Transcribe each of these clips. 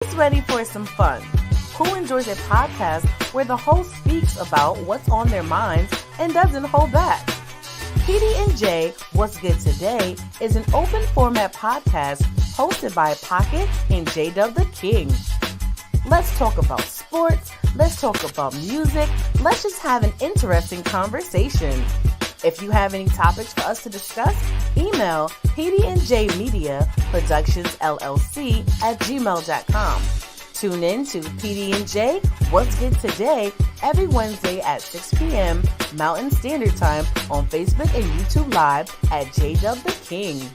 Who's ready for some fun? Who enjoys a podcast where the host speaks about what's on their minds and doesn't hold back? PD&J, What's Good Today, is an open format podcast hosted by Pocket and J-Dub the King. Let's talk about sports, let's talk about music, let's just have an interesting conversation. If you have any topics for us to discuss, email pdnjmediaproductionsllc@gmail.com. Tune in to PD&J What's Good Today every Wednesday at 6 p.m. Mountain Standard Time on Facebook and YouTube Live at J-Dub the King.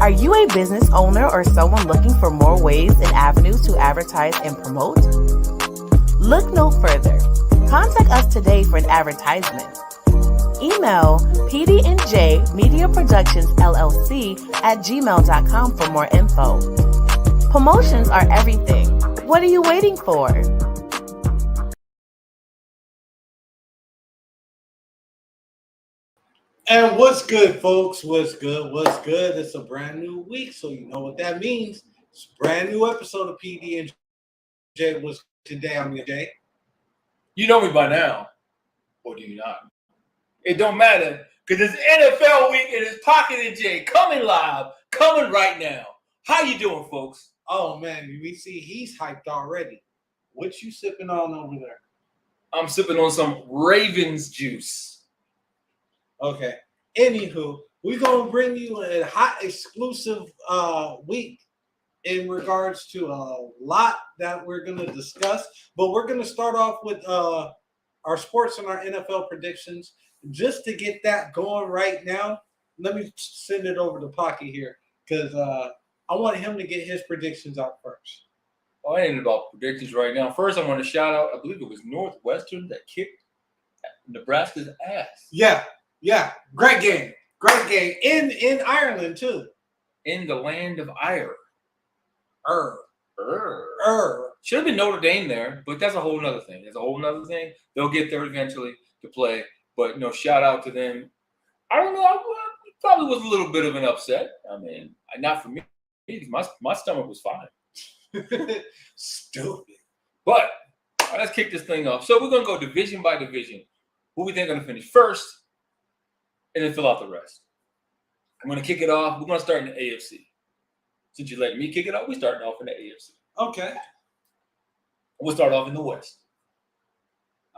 Are you a business owner or someone looking for more ways and avenues to advertise and promote? Look no further. Contact us today for an advertisement. Email pdnjmediaproductionsllc@gmail.com for more info. Promotions are everything. What are you waiting for? And what's good, folks? What's good? What's good? It's a brand new week, so you know what that means. It's a brand new episode of PD&J. What's today? I'm your Jay. You know me by now, or do you not? It don't matter, because it's NFL week and it's Pocket and J coming live, coming right now. How you doing, folks? Oh, man, we see he's hyped already. What you sipping on over there? I'm sipping on some Ravens juice. Okay. Anywho, we're going to bring you a hot exclusive week in regards to a lot that we're going to discuss. But we're going to start off with our sports and our NFL predictions. Just to get that going right now, let me send it over to Pocky here because I want him to get his predictions out first. Oh, I ain't about predictions right now. First, I want to shout out, I believe it was Northwestern that kicked Nebraska's ass. Yeah, great game. In Ireland too. In the land of Ire. Should have been Notre Dame there, but that's a whole nother thing. They'll get there eventually to play, but shout out to them. I don't know. It probably was a little bit of an upset. I mean, not for me. My stomach was fine. Stupid. But let's kick this thing off. So we're gonna go division by division. Who we think are gonna finish first? And then fill out the rest. I'm going to kick it off. We're going to start in the AFC. Since you let me kick it off, we're starting off in the AFC. Okay. We'll start off in the West.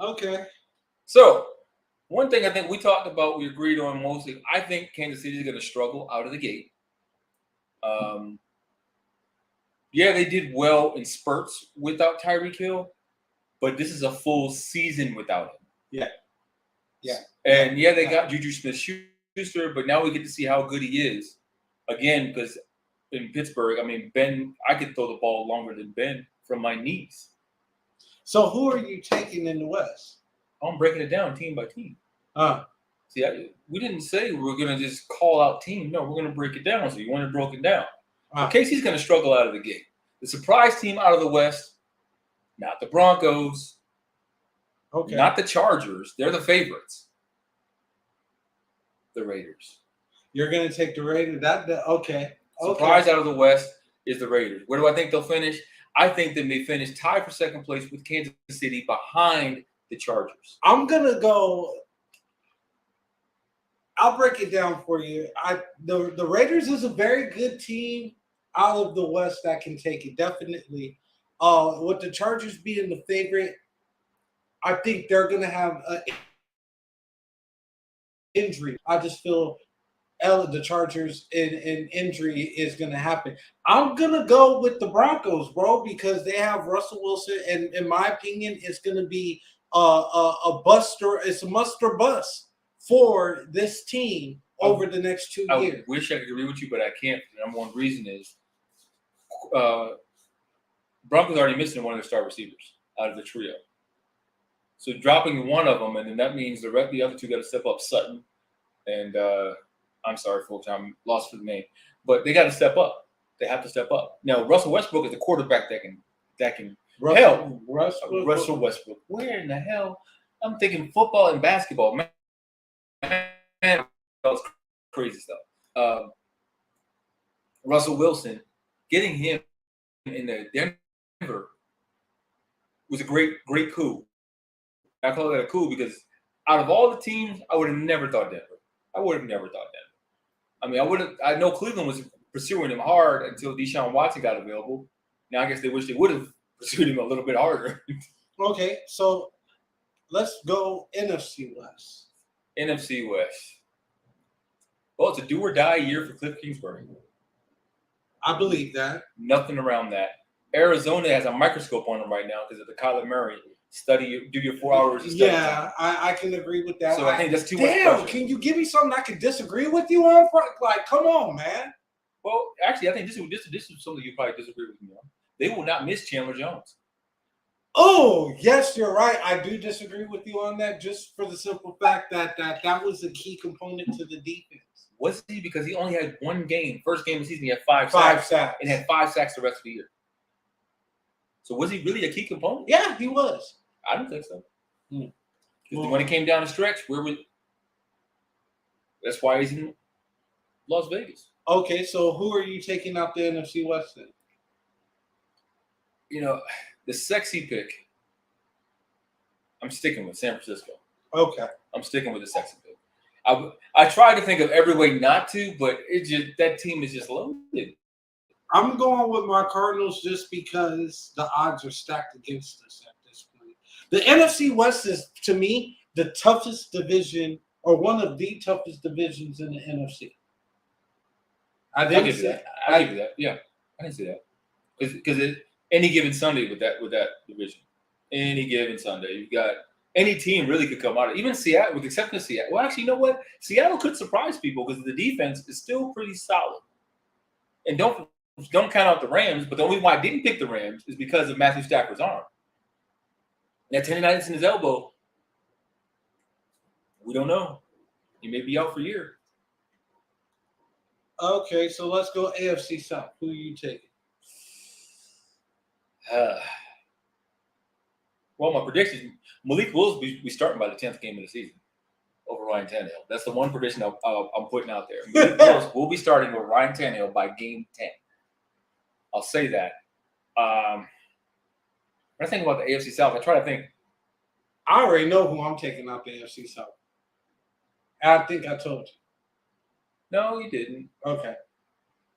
Okay. So, one thing I think we talked about, we agreed on mostly, I think Kansas City is going to struggle out of the gate. Yeah, they did well in spurts without Tyreek Hill, but this is a full season without him. Yeah. And they got Juju Smith-Schuster, but now we get to see how good he is. Again, because in Pittsburgh, I mean, I could throw the ball longer than Ben from my knees. So who are you taking in the West? I'm breaking it down team by team. See, we didn't say we were going to just call out team. No, we're going to break it down. So you want it broken down. KC's going to struggle out of the gate. The surprise team out of the West, not the Broncos. Okay. Not the Chargers. They're the favorites. The Raiders. You're going to take the Raiders? Okay. Surprise out of the West is the Raiders. Where do I think they'll finish? I think they may finish tied for second place with Kansas City behind the Chargers. I'm going to go – I'll break it down for you. The Raiders is a very good team out of the West that can take it, definitely. With the Chargers being the favorite, I think they're going to have an injury. I just feel the Chargers in injury is going to happen. I'm going to go with the Broncos, bro, because they have Russell Wilson, and in my opinion, it's going to be a buster. It's a must or bust for this team over the next 2 years. I wish I could agree with you, but I can't. The number one reason is Broncos already missing one of their star receivers out of the trio. So dropping one of them, and then that means the other two got to step up. Sutton and I'm sorry, folks, I'm lost for the name, but they got to step up. They have to step up. Now, Russell Westbrook is the quarterback that can help. Russell Westbrook. Where in the hell? I'm thinking football and basketball. Man, that was crazy stuff. Russell Wilson, getting him in the Denver was a great coup. I call that a coup because out of all the teams, I would have never thought Denver. I mean, I know Cleveland was pursuing him hard until Deshaun Watson got available. Now I guess they wish they would have pursued him a little bit harder. Okay, so let's go NFC West. NFC West. Well, it's a do or die year for Cliff Kingsbury. I believe that. Nothing around that. Arizona has a microscope on them right now because of the Kyler Murray do your 4 hours of study. Yeah, I can agree with that. So I think that's too much Damn, pressure. can you give me something I can disagree with you on? Like, come on, man. Well, actually, I think this is something you probably disagree with me on. They will not miss Chandler Jones. Oh, yes, you're right. I do disagree with you on that just for the simple fact that that was a key component to the defense. Was he? Because he only had one game. First game of the season, he had 5 sacks. And had 5 sacks the rest of the year. So was he really a key component? Yeah, he was. I don't think so. Because when it came down the stretch, that's why he's in Las Vegas. Okay, so who are you taking out the NFC West then? You know, the sexy pick, I'm sticking with San Francisco. Okay. I'm sticking with the sexy pick. I tried to think of every way not to, but that team is just loaded. I'm going with my Cardinals just because the odds are stacked against us at this point. The NFC West is, to me, the toughest division or one of the toughest divisions in the NFC. I'll give you that. Yeah, I can see that. Because any given Sunday with that division, any given Sunday, you've got any team really could come out of it. Even Seattle, with the exception of Seattle. Well, actually, you know what? Seattle could surprise people because the defense is still pretty solid. And don't count out the Rams, but the only why I didn't pick the Rams is because of Matthew Stafford's arm. That tendonitis in his elbow, we don't know. He may be out for a year. Okay, so let's go AFC South. Who are you taking? Well, my prediction, Malik Willis be starting by the 10th game of the season over Ryan Tannehill. That's the one prediction I'm putting out there. Malik Willis will be starting with Ryan Tannehill by game 10. I'll say that. When I think about the AFC South, I try to think. I already know who I'm taking out the AFC South. I think I told you. No, you didn't. Okay.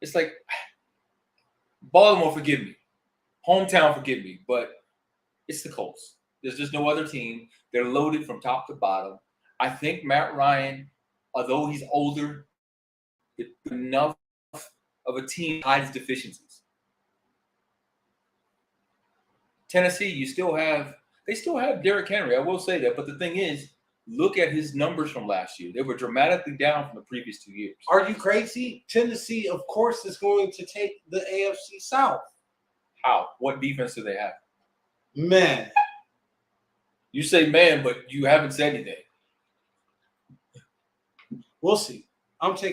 It's like, Baltimore, forgive me. Hometown, forgive me. But it's the Colts. There's just no other team. They're loaded from top to bottom. I think Matt Ryan, although he's older, enough of a team hides deficiencies. Tennessee, they still have Derrick Henry. I will say that. But the thing is, look at his numbers from last year. They were dramatically down from the previous 2 years. Are you crazy? Tennessee, of course, is going to take the AFC South. How? What defense do they have? Man. You say man, but you haven't said anything. We'll see. I'm going to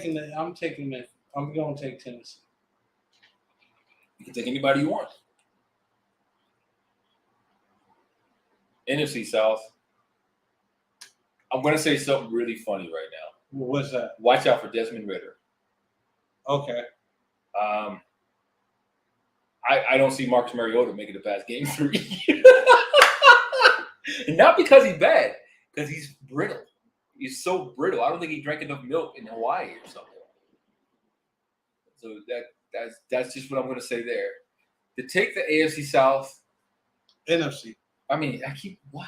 take Tennessee. You can take anybody you want. NFC South. I'm going to say something really funny right now. What's that? Watch out for Desmond Ridder. Okay. I don't see Marcus Mariota making it past game 3. And not because he's bad, because he's brittle. He's so brittle. I don't think he drank enough milk in Hawaii or something. So that's just what I'm going to say there. To take the AFC South. NFC. I mean, what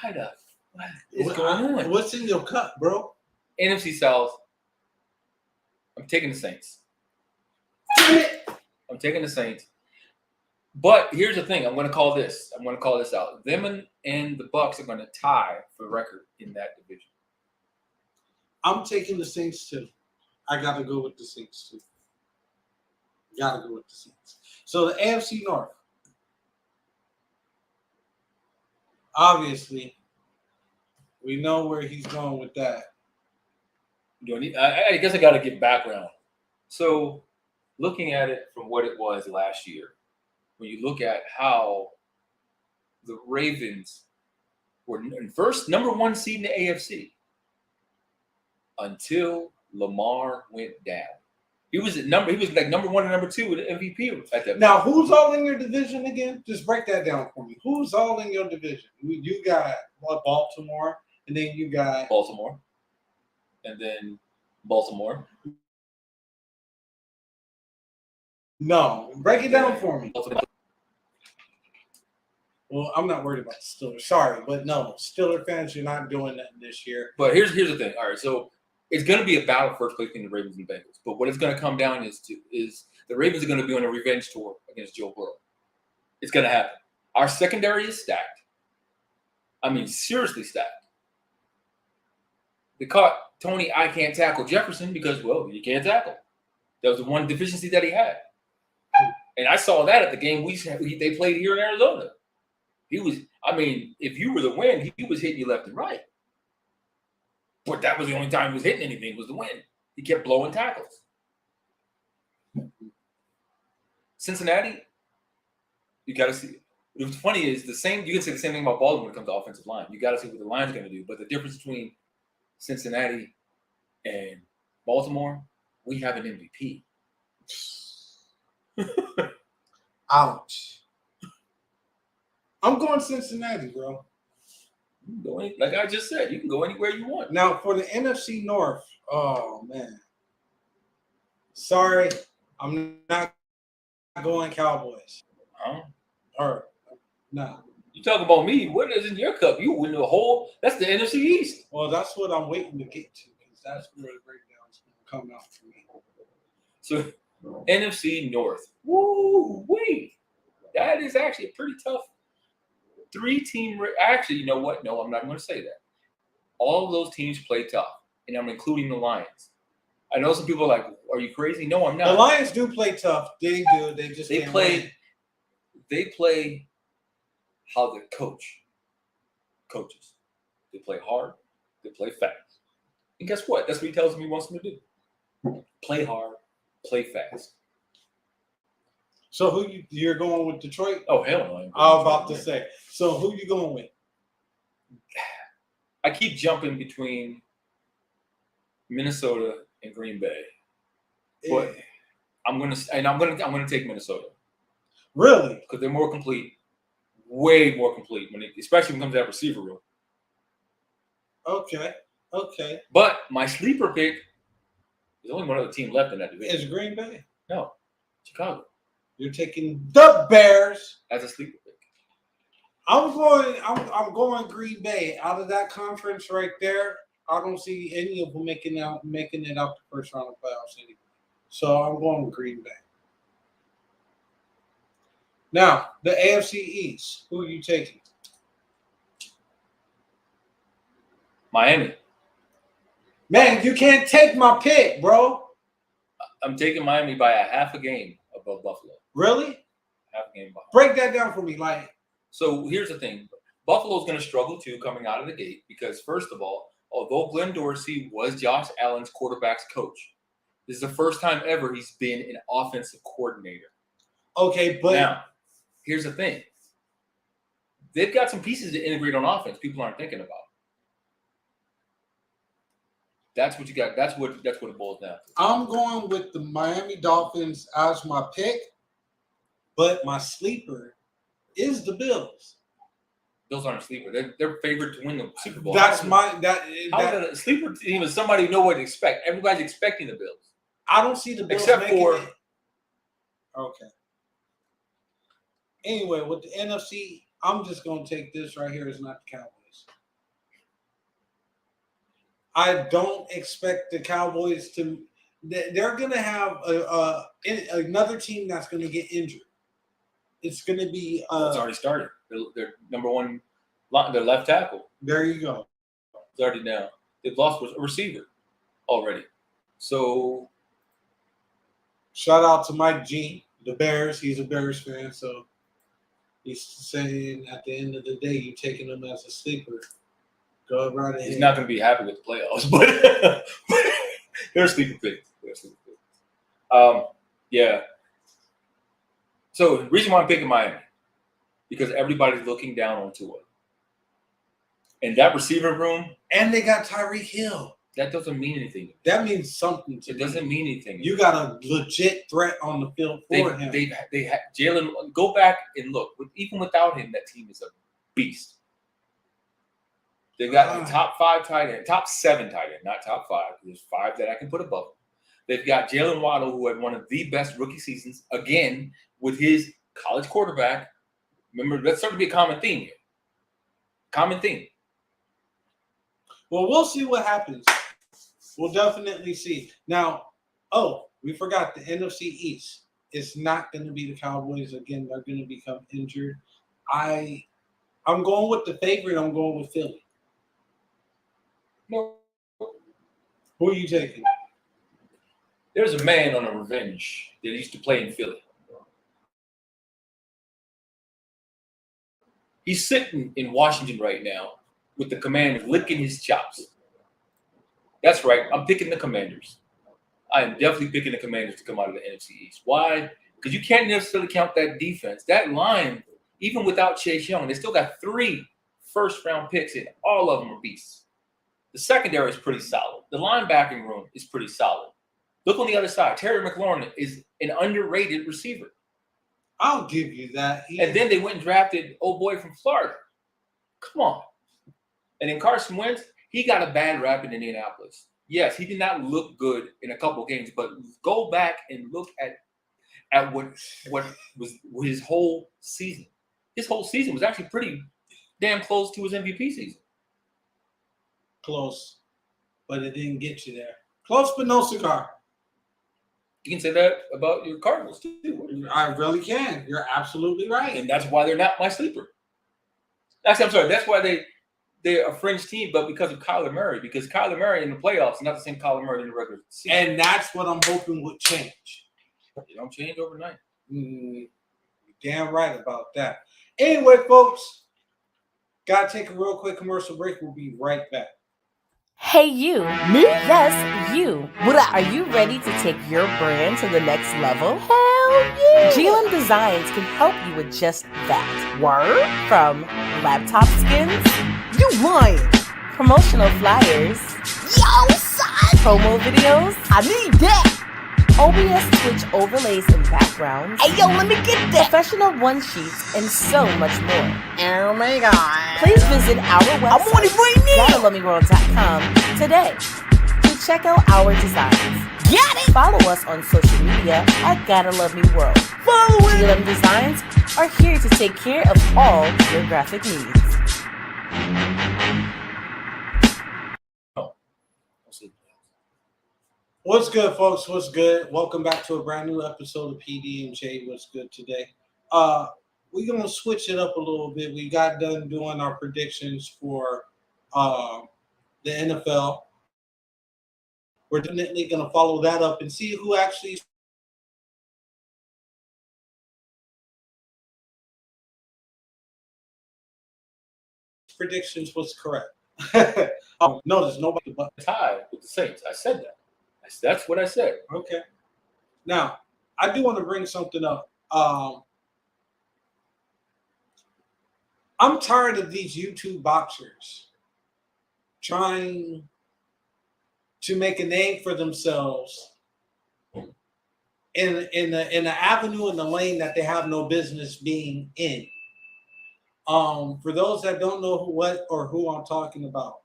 is going on? What's in your cup, bro? NFC South. I'm taking the Saints. I'm taking the Saints. But here's the thing. I'm going to call this out. Them and the Bucks are going to tie for record in that division. I'm taking the Saints too. I got to go with the Saints too. Got to go with the Saints. So the AFC North. Obviously, we know where he's going with that. I guess I got to give background. So, looking at it from what it was last year, when you look at how the Ravens were first number 1 seed in the AFC until Lamar went down. He was like number 1 and number 2 with the MVP at that. Now, who's all in your division again? Just break that down for me. Who's all in your division? You got Baltimore, and then you got Baltimore, and then Baltimore. No, break it down for me. Baltimore. Well, I'm not worried about the Steelers. Sorry, but no, Steelers fans, you're not doing that this year. But here's the thing. All right, so it's going to be a battle first place between the Ravens and Bengals. But what it's going to come down is the Ravens are going to be on a revenge tour against Joe Burrow. It's going to happen. Our secondary is stacked. I mean, seriously stacked. They caught Tony I can't tackle Jefferson because, well, you can't tackle. That was the one deficiency that he had. And I saw that at the game they played here in Arizona. He was, I mean, if you were the win, he was hitting you left and right. But that was the only time he was hitting anything was the win. He kept blowing tackles. Cincinnati, you got to see. What's funny is you can say the same thing about Baltimore when it comes to offensive line. You got to see what the line's going to do. But the difference between Cincinnati and Baltimore, we have an MVP. Ouch. I'm going Cincinnati, bro. You can go like I just said, you can go anywhere you want. Now, for the NFC North, oh, man. Sorry, I'm not going Cowboys. Huh? Or, no. You talk about me. What is in your cup? You win the whole. That's the NFC East. Well, that's what I'm waiting to get to because that's where the breakdown's going to come out for me. So, NFC North. Woo, wait. That is actually a pretty tough 3-team. Actually, you know what? No, I'm not going to say that. All of those teams play tough, and I'm including the Lions. I know some people are like, "Are you crazy?" No, I'm not. The Lions do play tough. They do. They just can't win. They play how the coaches. They play hard. They play fast. And guess what? That's what he tells me he wants them to do. Play hard. Play fast. So who you're going with Detroit? Oh, hell no. I was about to say. So who you going with? I keep jumping between Minnesota and Green Bay. But I'm gonna take Minnesota. Really? Because they're more complete. Way more complete especially when it comes to that receiver room. Okay. But my sleeper pick, there's only one other team left in that division. Is Green Bay? No. Chicago. You're taking the Bears As a sleeper pick. I'm going Green Bay. Out of that conference right there, I don't see any of them making it out the first round of playoffs anyway. So I'm going with Green Bay. Now, the AFC East, who are you taking? Miami. Man, you can't take my pick, bro. I'm taking Miami by a half a game above Buffalo. Really? Half a game behind. Break that down for me. So here's the thing. Buffalo's going to struggle, too, coming out of the gate because, first of all, although Glenn Dorsey was Josh Allen's quarterback's coach, this is the first time ever he's been an offensive coordinator. Okay, but now, here's the thing. They've got some pieces to integrate on offense people aren't thinking about. That's what you got. That's what it boils down to. I'm going with the Miami Dolphins as my pick, but my sleeper is the Bills. Bills aren't a sleeper. They're favored to win the Super Bowl. That's How is a sleeper team is somebody who know what to expect. Everybody's expecting the Bills. I don't see the Bills except for it. Okay. Anyway, with the NFC, I'm just going to take this right here as not the Cowboys. I don't expect the Cowboys to – they're going to have another team that's going to get injured. It's going to be it's already started. They're number one – their left tackle. There you go. It's already down. They've lost a receiver already. So – shout out to Mike G, the Bears. He's a Bears fan, so he's saying at the end of the day, you're taking them as a sleeper. Go right ahead. He's not going to be happy with the playoffs, but they're sleeper picks. Yeah. So the reason why I'm picking Miami, because everybody's looking down on Tua. And that receiver room. And they got Tyreek Hill. That doesn't mean anything. That means something to It me. doesn't mean anything. You got a legit threat on the field for him. Jalen, go back and look. Even without him, that team is a beast. They've got a top 5 tight end, top 7 tight end, not top 5. There's 5 that I can put above them. They've got Jalen Waddle, who had one of the best rookie seasons, again, with his college quarterback. Remember, that's starting to be a common theme here. Common theme. Well, we'll see what happens. We'll definitely see. Now, we forgot the NFC East. It's not going to be the Cowboys again. They're going to become injured. I'm going with the favorite. I'm going with Philly. No. Who are you taking? There's a man on a revenge that used to play in Philly. He's sitting in Washington right now with the Commanders licking his chops. That's right. I'm picking the Commanders. I am definitely picking the Commanders to come out of the NFC East. Why? Because you can't necessarily count that defense. That line, even without Chase Young, they still got 3 first-round picks, and all of them are beasts. The secondary is pretty solid. The linebacking room is pretty solid. Look on the other side. Terry McLaurin is an underrated receiver. I'll give you that. And then they went and drafted old boy from Florida. Come on. And then Carson Wentz, he got a bad rap in Indianapolis. Yes, he did not look good in a couple of games, but go back and look at what was his whole season. His whole season was actually pretty damn close to his MVP season. Close, but it didn't get you there. Close, but no cigar. You can say that about your Cardinals, too. I really can. You're absolutely right. And that's why they're not my sleeper. Actually, I'm sorry. That's why they're a fringe team, but because of Kyler Murray. Because Kyler Murray in the playoffs is not the same Kyler Murray in the regular season. And that's what I'm hoping would change. It don't change overnight. You're damn right about that. Anyway, folks, got to take a real quick commercial break. We'll be right back. Hey, you. Me? Yes, you. What up? Are you ready to take your brand to the next level? Hell yeah! GLM Designs can help you with just that. Word? From laptop skins? You lying! Promotional flyers? Yo, son! Promo videos? I need that! OBS Twitch overlays and backgrounds. Hey, yo, let me get that! Professional one-sheets and so much more. Oh my god. Please visit our website, I'm on it right now, GottaLoveMeWorld.com today to check out our designs. Got it! Follow us on social media at Gotta Love Me World. Follow it! GLM Designs are here to take care of all your graphic needs. What's good, folks? What's good? Welcome back to a brand new episode of PD&J. What's good today? We're going to switch it up a little bit. We got done doing our predictions for the NFL. We're definitely going to follow that up and see who actually predictions was correct. Notice nobody but Tied with the Saints. I said that. That's what I said. Okay. Now, I do want to bring something up. I'm tired of these YouTube boxers trying to make a name for themselves in the avenue in the lane that they have no business being in. For those that don't know who I'm talking about.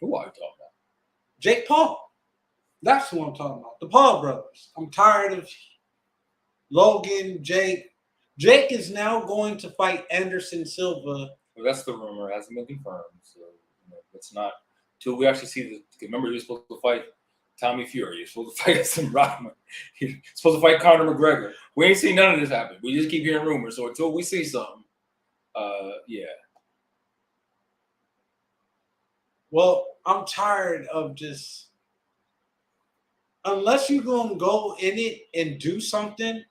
Who are you talking about? Jake Paul. That's who I'm talking about. The Paul brothers. I'm tired of Logan, Jake. Jake is now going to fight Anderson Silva. Well, that's the rumor. It hasn't been confirmed. So it's not till we actually see the. Remember, you're supposed to fight Tommy Fury. You're supposed to fight some Rodman. You're supposed to fight Conor McGregor. We ain't seen none of this happen. We just keep hearing rumors. So until we see something, yeah. Well, I'm tired of just. Unless you're going to go in it and do something,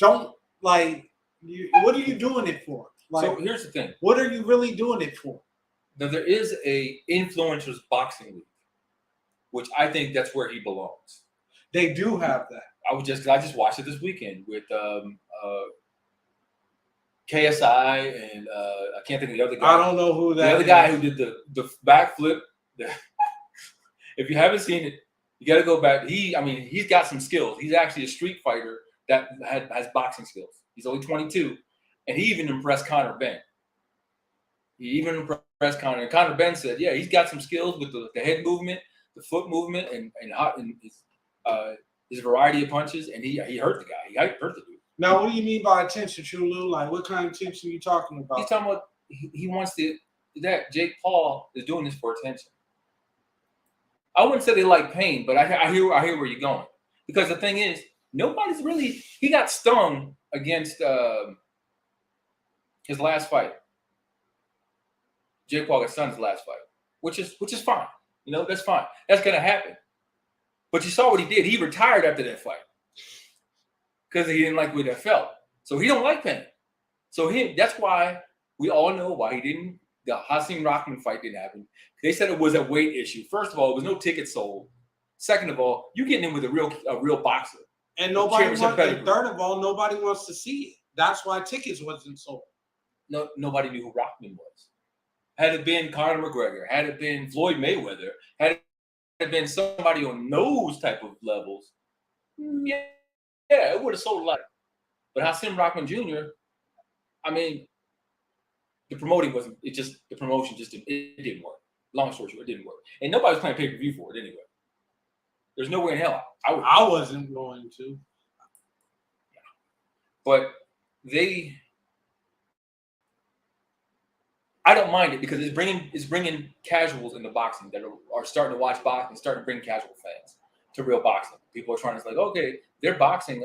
don't what are you doing it for? So here's the thing. What are you really doing it for? Now, there is a influencers boxing league, which I think that's where he belongs. They do have that. I just watched it this weekend with KSI and I can't think of the other guy. I don't know who that is. The other guy who did the backflip. If you haven't seen it, you got to go back. He's got some skills. He's actually a street fighter that has boxing skills. He's only 22, and he even impressed Conor Benn. He even impressed Conor. And Conor Benn said, "Yeah, he's got some skills with the head movement, the foot movement, and his variety of punches, and he hurt the guy. He hurt the dude." Now, what do you mean by attention, Chulu? Like, what kind of attention are you talking about? He's talking about he wants that Jake Paul is doing this for attention. I wouldn't say they like pain, but I hear where you're going. Because the thing is, nobody's really. He got stung against his last fight. Jake Paul got stung his last fight, which is fine. You know, that's fine. That's gonna happen. But you saw what he did. He retired after that fight because he didn't like what that felt. So he don't like pain. So that's why we all know why the Hasim Rahman fight didn't happen. They said it was a weight issue. First of all, there was no ticket sold. Second of all, you're getting in with a real boxer. And third of all, nobody wants to see it. That's why tickets wasn't sold. No, nobody knew who Rahman was. Had it been Conor McGregor, had it been Floyd Mayweather, had it been somebody on those type of levels, yeah, it would have sold a lot. But Hasim Rahman Jr., the promotion it didn't work. Long story short, it didn't work. And nobody was playing pay-per-view for it anyway. There's no way in hell. I wasn't going to. Yeah. But I don't mind it because it's bringing casuals into boxing that are starting to watch boxing, starting to bring casual fans to real boxing. People are trying to like, okay, they're boxing,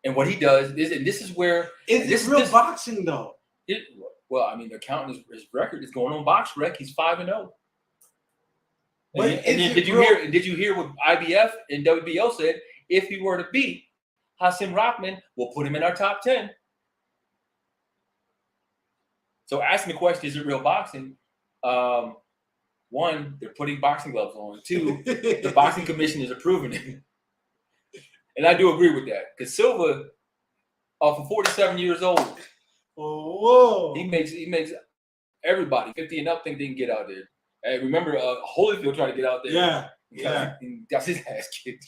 and what he does is, and this is where this is real boxing though. They're counting his record. It's going on BoxRec. He's 5-0. Did you hear what IBF and WBO said? If he were to beat Hasim Rahman, we'll put him in our top 10. So asking the question, is it real boxing? One, they're putting boxing gloves on. Two, the boxing commission is approving it. And I do agree with that. Because Silva, for 47 years old, he makes everybody 50 and up think they can get out there. Hey, remember Holyfield tried to get out there. Yeah. And got his ass kicked.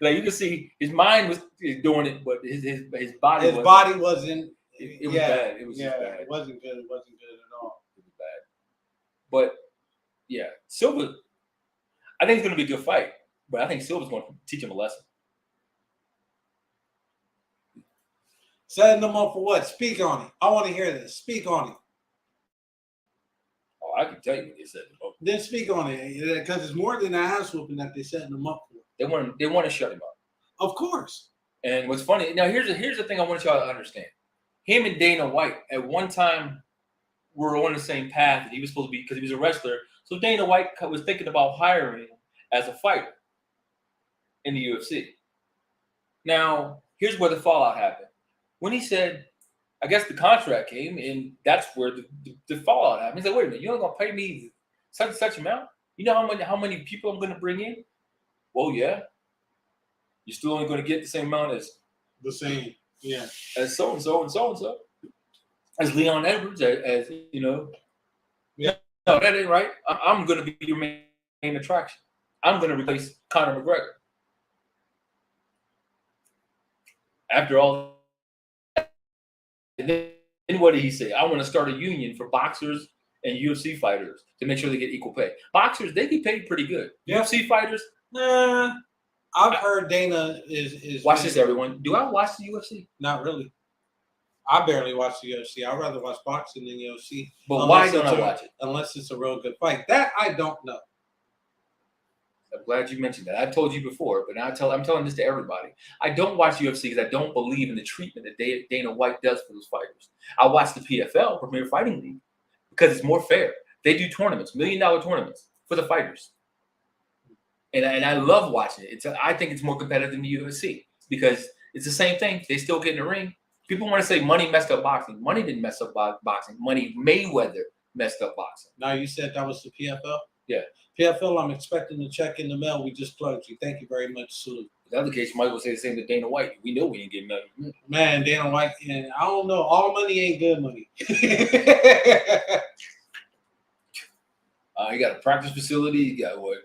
Like you can see his mind was doing it, but his body wasn't. It was bad. It was just bad. It wasn't good. It wasn't good at all. It was bad. But yeah, Silva, I think it's going to be a good fight. But I think Silva's going to teach him a lesson. Setting them up for what? Speak on it. I want to hear this. Speak on it. Oh, I can tell you what they said. Then speak on it, because it's more than an ass whooping that they're setting them up for. They want to shut him up. Of course. And what's funny now? Here's the thing I want y'all to understand. Him and Dana White at one time were on the same path. He was supposed to be because he was a wrestler. So Dana White was thinking about hiring him as a fighter in the UFC. Now, here's where the fallout happened. When he said, I guess the contract came, and that's where the fallout happened. He said, wait a minute, you're not going to pay me such and such amount? You know how many people I'm going to bring in? Well, yeah. You're still only going to get the same amount as the same, yeah, as so-and-so and so-and-so. As Leon Edwards, as you know. Yeah. No, that ain't right. I'm going to be your main attraction. I'm going to replace Conor McGregor. After all, and then what did he say? I want to start a union for boxers and UFC fighters to make sure they get equal pay. Boxers, they get paid pretty good. Yeah. UFC fighters, nah. I've heard Dana is watch this, everyone. Do I watch the UFC? Not really. I barely watch the UFC. I'd rather watch boxing than UFC. But why don't I watch it? Unless it's a real good fight. That I don't know. I'm glad you mentioned that. I told you before, but now I'm telling this to everybody. I don't watch UFC because I don't believe in the treatment that Dana White does for those fighters. I watch the PFL, Premier Fighting League, because it's more fair. They do tournaments, $1 million tournaments for the fighters. And I love watching it. I think it's more competitive than the UFC because it's the same thing. They still get in the ring. People want to say money messed up boxing. Money didn't mess up boxing. Money Mayweather messed up boxing. Now you said that was the PFL? Yeah. PFL, I'm expecting a check in the mail. We just plugged you. Thank you very much, Salute. In the other case, you might as well say the same to Dana White. We know we ain't getting nothing. Man, Dana White, I don't know. All money ain't good money. He got a practice facility. He got what?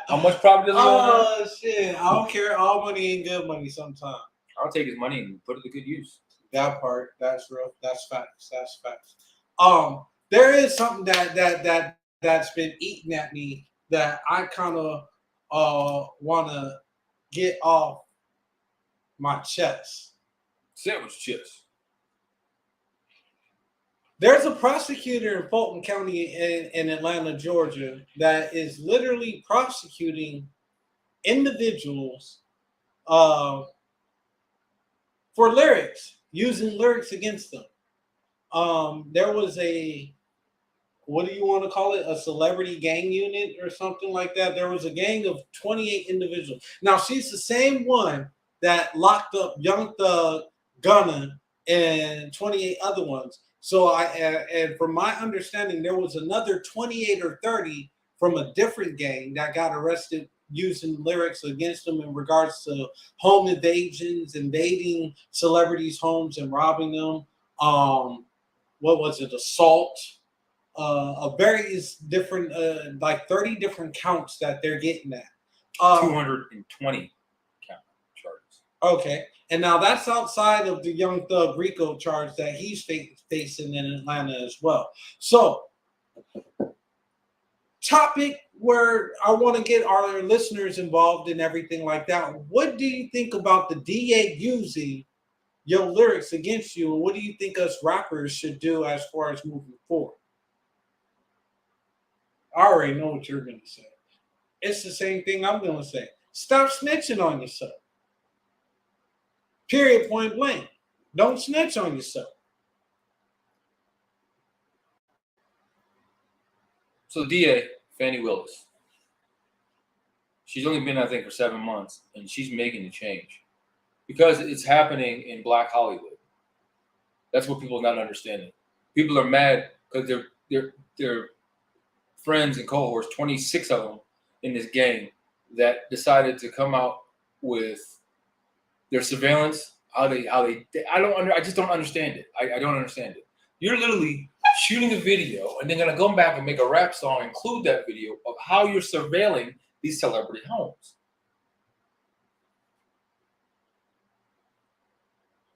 How much property does he own? Oh shit! I don't care. All money ain't good money. Sometimes I'll take his money and put it to good use. that part. That's real. That's facts. That's facts. There is something that's been eating at me that I kind of want to get off my chest. Sandwich chips. There's a prosecutor in Fulton County in Atlanta, Georgia, that is literally prosecuting individuals for lyrics, using lyrics against them. There was what do you want to call it? A celebrity gang unit or something like that. There was a gang of 28 individuals. Now, she's the same one that locked up Young Thug, Gunna, and 28 other ones. So and from my understanding, there was another 28 or 30 from a different gang that got arrested using lyrics against them in regards to home invasions, invading celebrities' homes and robbing them. What was it? Assault. Of various different, like 30 different counts that they're getting at. 220 count charges. Okay. And now that's outside of the Young Thug RICO charge that he's facing in Atlanta as well. So, topic where I want to get our listeners involved in everything like that. What do you think about the DA using your lyrics against you? And what do you think us rappers should do as far as moving forward? I already know what you're going to say. It's the same thing I'm going to say. Stop snitching on yourself. Period, point blank. Don't snitch on yourself. So the DA, Fannie Willis, she's only been, I think, for 7 months, and she's making a change because it's happening in Black Hollywood. That's what people are not understanding. People are mad because they're friends and cohorts, 26 of them in this gang, that decided to come out with their surveillance. I just don't understand it. I don't understand it. You're literally shooting a video and then gonna go back and make a rap song, include that video of how you're surveilling these celebrity homes.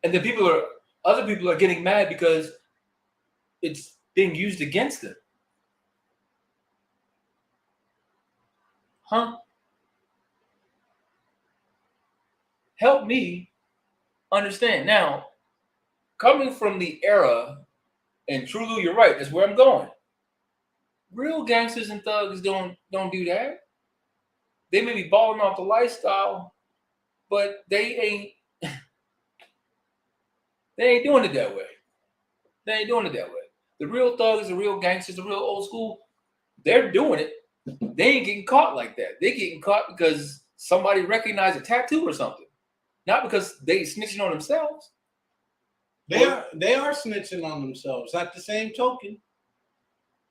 And then other people are getting mad because it's being used against them. Huh? Help me understand. Now, coming from the era, and Trulu, you're right, that's where I'm going. Real gangsters and thugs don't do that. They may be balling off the lifestyle, but they ain't doing it that way. They ain't doing it that way. The real thugs, the real gangsters, the real old school, they're doing it. They ain't getting caught like that. They're getting caught because somebody recognized a tattoo or something. Not because they snitching on themselves. They are snitching on themselves. At the same token.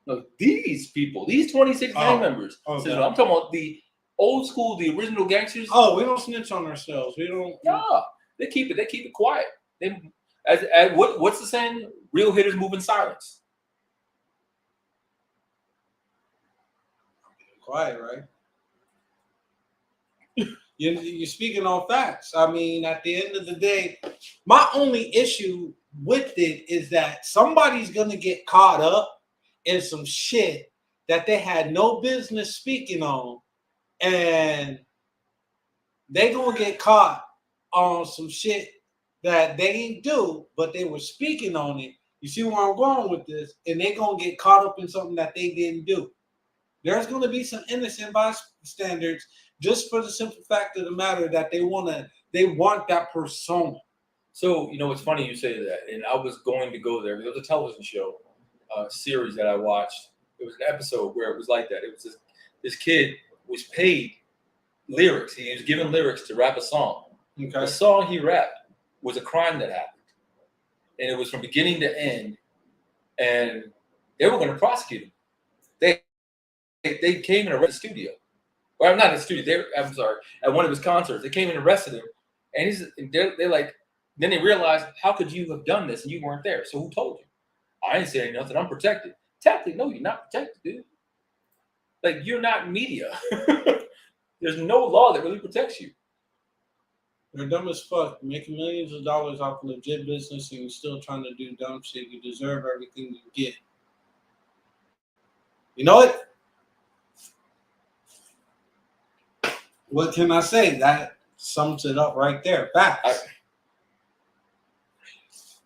No, these people, these 26 gang members. Okay. I'm talking about the old school, the original gangsters. Oh, we don't snitch on ourselves. We don't. Yeah, they keep it quiet. What's the saying? Real hitters move in silence. Quiet, right? You're speaking on facts. I mean, at the end of the day, my only issue with it is that somebody's going to get caught up in some shit that they had no business speaking on, and they going to get caught on some shit that they didn't do, but they were speaking on it. You see where I'm going with this? And they going to get caught up in something that they didn't do. There's going to be some innocent bystanders just for the simple fact of the matter that they want that persona. So, it's funny you say that. And I was going to go there. There was a television show, series that I watched. It was an episode where it was like that. It was this kid was paid lyrics. He was given lyrics to rap a song. Okay. The song he rapped was a crime that happened. And it was from beginning to end. And they were going to prosecute him. They came and arrested the studio. Or not in the studio. I'm sorry. At one of his concerts, they came and arrested him, and they're like. Then they realized, how could you have done this and you weren't there? So who told you? I ain't saying nothing. I'm protected. Technically, no, you're not protected, dude. Like, you're not media. There's no law that really protects you. You're dumb as fuck. Making millions of dollars off a legit business and you're still trying to do dumb shit. You deserve everything you get. You know what? What can I say? That sums it up right there. Facts.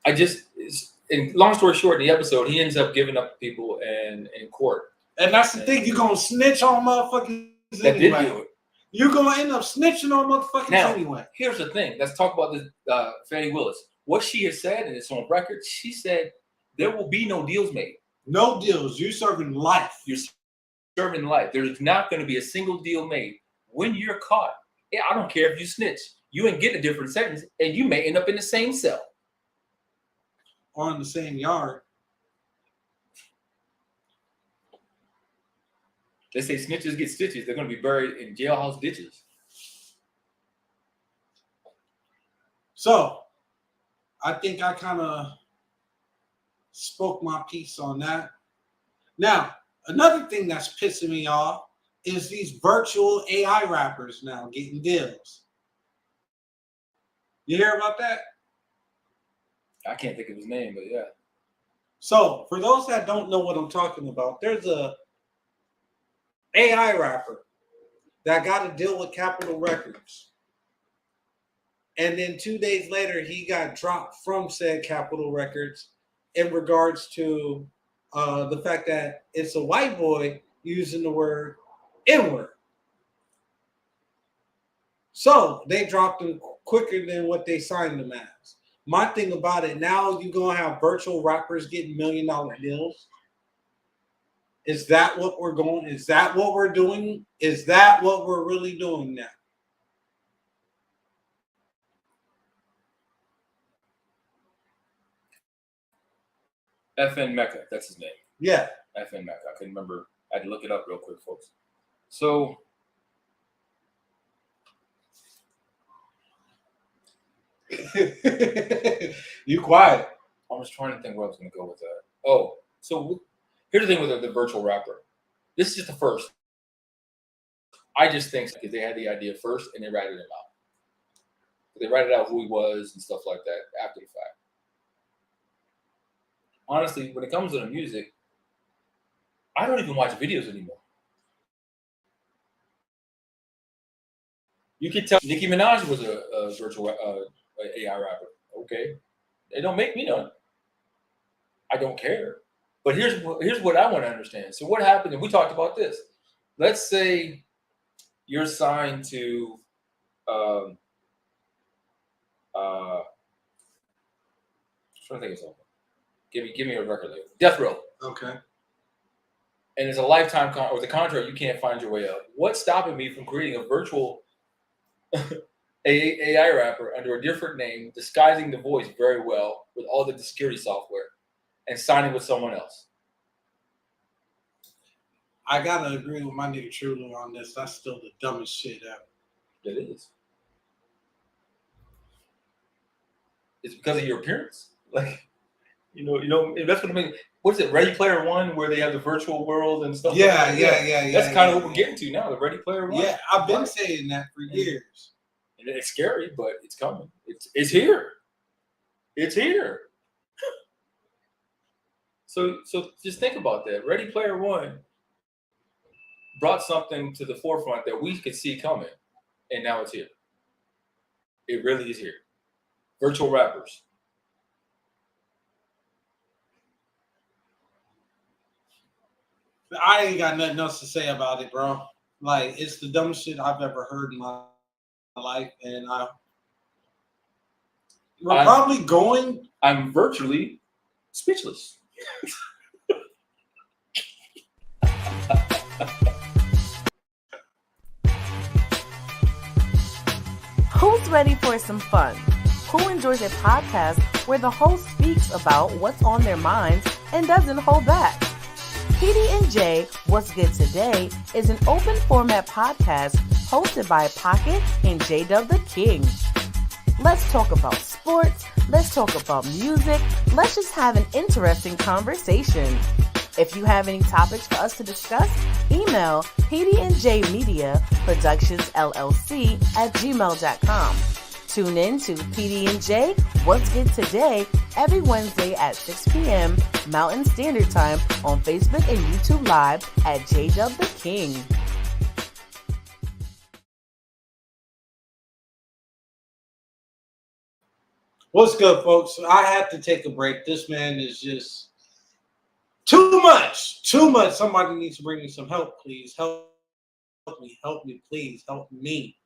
And long story short, in the episode, he ends up giving up people in court. And that's the thing. You're going to snitch on motherfuckers that anyway. Did do it. You're going to end up snitching on motherfuckers anyway. Here's the thing. Let's talk about this Fannie Willis. What she has said, and it's on record, she said there will be no deals made. No deals. You're serving life. You're serving life. There's not going to be a single deal made. When you're caught, I don't care if you snitch. You ain't getting a different sentence, and you may end up in the same cell. Or in the same yard. They say snitches get stitches. They're going to be buried in jailhouse ditches. So, I think I kind of spoke my piece on that. Now, another thing that's pissing me off is these virtual AI rappers now getting deals. You hear about that? I can't think of his name, but yeah. So, for those that don't know what I'm talking about, there's a AI rapper that got a deal with Capitol Records. And then 2 days later, he got dropped from said Capitol Records in regards to the fact that it's a white boy using the word N-word. So they dropped him quicker than what they signed him as. My thing about it, now you're going to have virtual rappers getting $1 million deals. Is that what we're going? Is that what we're doing? Is that what we're really doing now? FN Mecca, that's his name. Yeah. FN Mecca. I couldn't remember. I had to look it up real quick, folks. So, you quiet. I was trying to think where I was going to go with that. Oh, so here's the thing with the virtual rapper. This is just the first. I just think because they had the idea first and they ratted him out. They ratted out who he was and stuff like that after the fact. Honestly, when it comes to the music, I don't even watch videos anymore. You could tell Nicki Minaj was a virtual AI rapper. Okay. They don't make me none. I don't care. But here's what I want to understand. So what happened, and we talked about this. Let's say you're signed to I'm trying to think of something. Give me a record label. Death Row. Okay. And it's a lifetime or the contract, you can't find your way up. What's stopping me from creating a virtual AI rapper under a different name, disguising the voice very well with all the security software, and signing with someone else? I gotta agree with my nigga Truly on this. That's still the dumbest shit ever. It is. It's because of your appearance. Like, you know, that's what I mean. What's it, Ready Player One, where they have the virtual world and stuff? Yeah, like that? yeah. That's kind of what we're getting to now, the Ready Player One. Yeah, I've been saying that for years. And it's scary, but it's coming. It's here. It's here. So just think about that. Ready Player One brought something to the forefront that we could see coming, and now it's here. It really is here. Virtual rappers. I ain't got nothing else to say about it, bro. Like, it's the dumbest shit I've ever heard in my life, and I'm virtually speechless. Who's ready for some fun? Who enjoys a podcast where the host speaks about what's on their minds and doesn't hold back? PD&J, What's Good Today, is an open format podcast hosted by Pocket and J-Dub the King. Let's talk about sports. Let's talk about music. Let's just have an interesting conversation. If you have any topics for us to discuss, email pdnjmediaproductionsllc@gmail.com. Tune in to PD&J What's Good Today every Wednesday at 6 p.m. Mountain Standard Time on Facebook and YouTube Live at JW the King. What's good, folks? I have to take a break. This man is just too much. Too much. Somebody needs to bring me some help, please. Help me, please. Help me.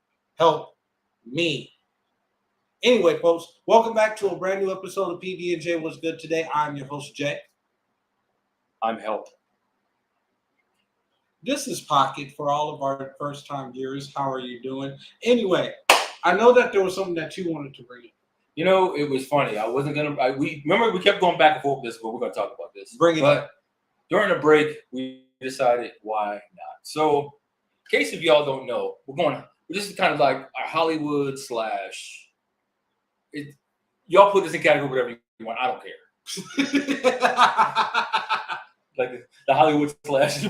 Anyway, folks, welcome back to a brand new episode of PD&J What's Good Today. I'm your host, Jay. I'm Help. This is Pocket for all of our first-time viewers. How are you doing? Anyway, I know that there was something that you wanted to bring up. You know, it was funny. I wasn't gonna. We kept going back and forth with this, but we're gonna talk about this. Bring it up. During the break, we decided why not. So, in case if y'all don't know, this is kind of like our Hollywood slash. Y'all put this in category whatever you want. I don't care. Like the Hollywood slash.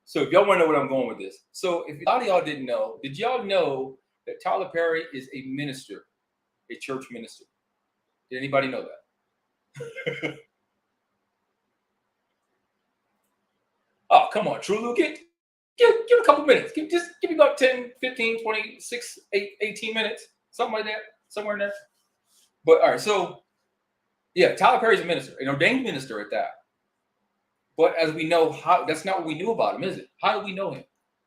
So if y'all want to know where I'm going with this, so if a lot of y'all didn't know, did y'all know that Tyler Perry is a minister, a church minister? Did anybody know that? Oh, come on, True Lou. Give a couple minutes. Give me about 10, 15, 26, 18 minutes. Something like that. Somewhere in there. But all right, so yeah, Tyler Perry's a minister, an ordained minister at that. But as we know, that's not what we knew about him, is it? How do we know him?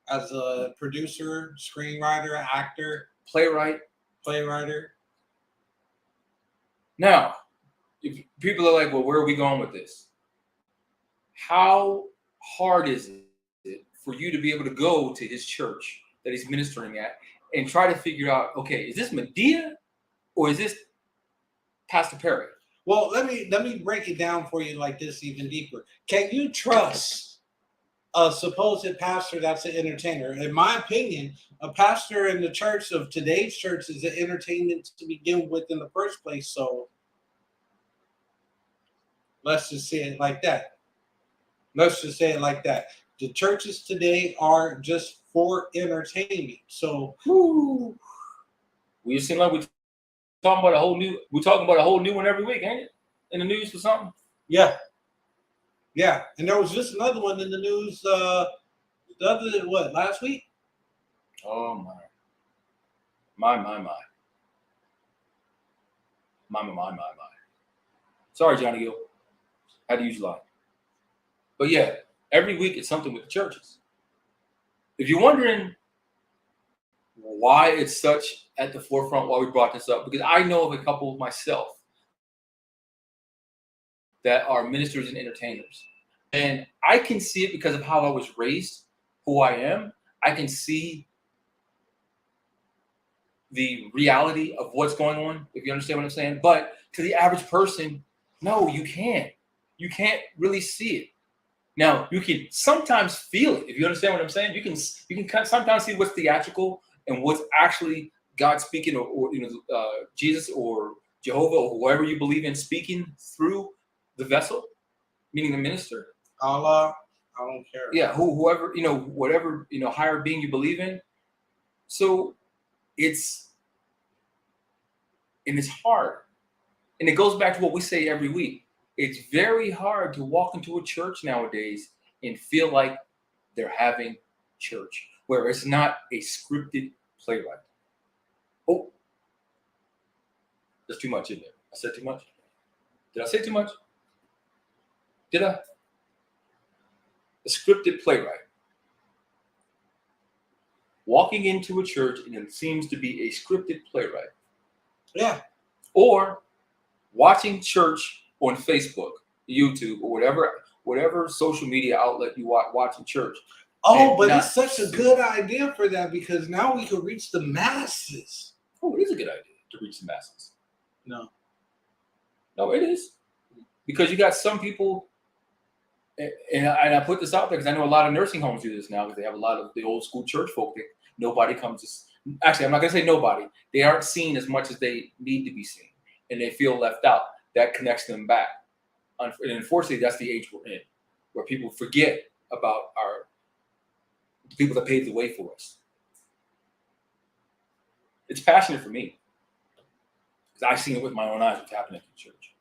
As a producer, screenwriter, actor, Playwright. Now, if people are like, well, where are we going with this? How hard is it for you to be able to go to his church that he's ministering at and try to figure out, okay, is this Medea or is this Pastor Perry? Well, let me break it down for you like this even deeper. Can you trust a supposed pastor that's an entertainer? In my opinion, a pastor in the church of today's church is an entertainment to begin with in the first place. So let's just say it like that. The churches today are just for entertainment. So we seem like we're talking about a whole new one every week, ain't it? In the news for something? Yeah. And there was just another one in the news last week? Oh my. Sorry, Johnny Gill. Had to use your line. But yeah, every week it's something with the churches. If you're wondering why it's such at the forefront, why we brought this up, because I know of a couple myself that are ministers and entertainers. And I can see it because of how I was raised, who I am. I can see the reality of what's going on, if you understand what I'm saying. But to the average person, no, you can't. You can't really see it. Now, you can sometimes feel it, if you understand what I'm saying. You can sometimes see what's theatrical and what's actually God speaking, or Jesus or Jehovah or whoever you believe in speaking through the vessel, meaning the minister. Allah, I don't care. Yeah, whoever, whatever, higher being you believe in. So it's hard. And it goes back to what we say every week. It's very hard to walk into a church nowadays and feel like they're having church, where it's not a scripted playwright. Oh, there's too much in there. I said too much? Did I say too much? Did I? A scripted playwright. Walking into a church and it seems to be a scripted playwright. Yeah. Or watching church on Facebook, YouTube, or whatever social media outlet you watching church. Oh, but it's such a good idea for that, because now we can reach the masses. Oh, it is a good idea to reach the masses. No, it is. Because you got some people, and I put this out there because I know a lot of nursing homes do this now, because they have a lot of the old school church folk that nobody comes to. Actually, I'm not going to say nobody. They aren't seen as much as they need to be seen, and they feel left out. That connects them back. And unfortunately, that's the age we're in, where people forget about the people that paved the way for us. It's passionate for me because I've seen it with my own eyes what's happening in church.